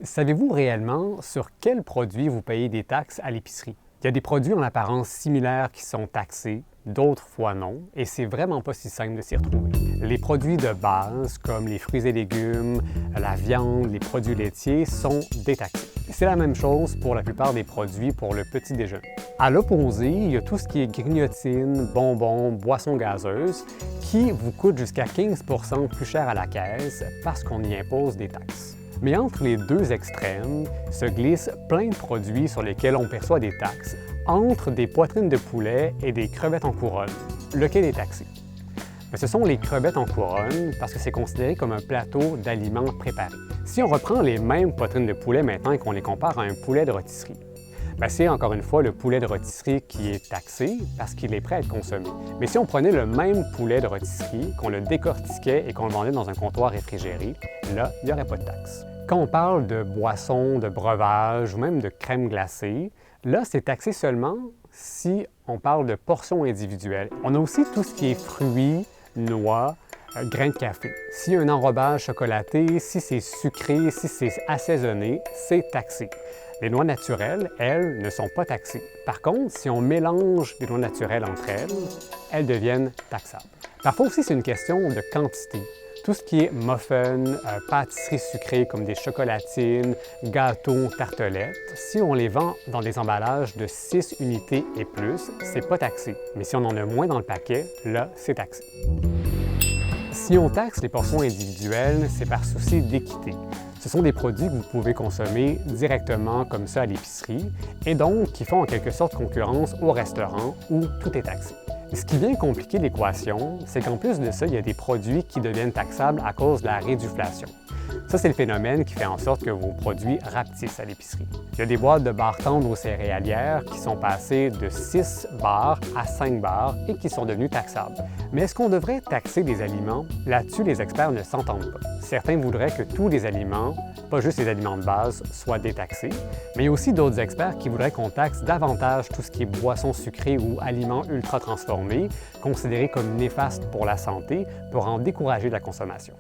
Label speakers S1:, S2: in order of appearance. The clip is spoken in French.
S1: Savez-vous réellement sur quels produits vous payez des taxes à l'épicerie? Il y a des produits en apparence similaires qui sont taxés, d'autres fois non, et c'est vraiment pas si simple de s'y retrouver. Les produits de base, comme les fruits et légumes, la viande, les produits laitiers, sont détaxés. C'est la même chose pour la plupart des produits pour le petit déjeuner. À l'opposé, il y a tout ce qui est grignotines, bonbons, boissons gazeuses, qui vous coûtent jusqu'à 15 % plus cher à la caisse parce qu'on y impose des taxes. Mais entre les deux extrêmes se glissent plein de produits sur lesquels on perçoit des taxes, entre des poitrines de poulet et des crevettes en couronne. Lequel est taxé? Mais ce sont les crevettes en couronne parce que c'est considéré comme un plateau d'aliments préparés. Si on reprend les mêmes poitrines de poulet maintenant et qu'on les compare à un poulet de rôtisserie, c'est encore une fois le poulet de rôtisserie qui est taxé parce qu'il est prêt à être consommé. Mais si on prenait le même poulet de rôtisserie, qu'on le décortiquait et qu'on le vendait dans un comptoir réfrigéré, là, il n'y aurait pas de taxe. Quand on parle de boissons, de breuvages ou même de crème glacée, là, c'est taxé seulement si on parle de portions individuelles. On a aussi tout ce qui est fruits, noix, grains de café. S'il y a un enrobage chocolaté, si c'est sucré, si c'est assaisonné, c'est taxé. Les noix naturelles, elles, ne sont pas taxées. Par contre, si on mélange des noix naturelles entre elles, elles deviennent taxables. Parfois aussi, c'est une question de quantité. Tout ce qui est muffins, pâtisseries sucrées comme des chocolatines, gâteaux, tartelettes, si on les vend dans des emballages de 6 unités et plus, c'est pas taxé. Mais si on en a moins dans le paquet, là, c'est taxé. Si on taxe les portions individuelles, c'est par souci d'équité. Ce sont des produits que vous pouvez consommer directement comme ça à l'épicerie et donc qui font en quelque sorte concurrence au restaurant où tout est taxé. Ce qui vient compliquer l'équation, c'est qu'en plus de ça, il y a des produits qui deviennent taxables à cause de la réduflation. Ça, c'est le phénomène qui fait en sorte que vos produits rapetissent à l'épicerie. Il y a des boîtes de barres tendres aux céréalières qui sont passées de 6 barres à 5 barres et qui sont devenues taxables. Mais est-ce qu'on devrait taxer des aliments? Là-dessus, les experts ne s'entendent pas. Certains voudraient que tous les aliments, pas juste les aliments de base, soient détaxés, mais il y a aussi d'autres experts qui voudraient qu'on taxe davantage tout ce qui est boissons sucrées ou aliments ultra transformés, considérés comme néfastes pour la santé, pour en décourager la consommation.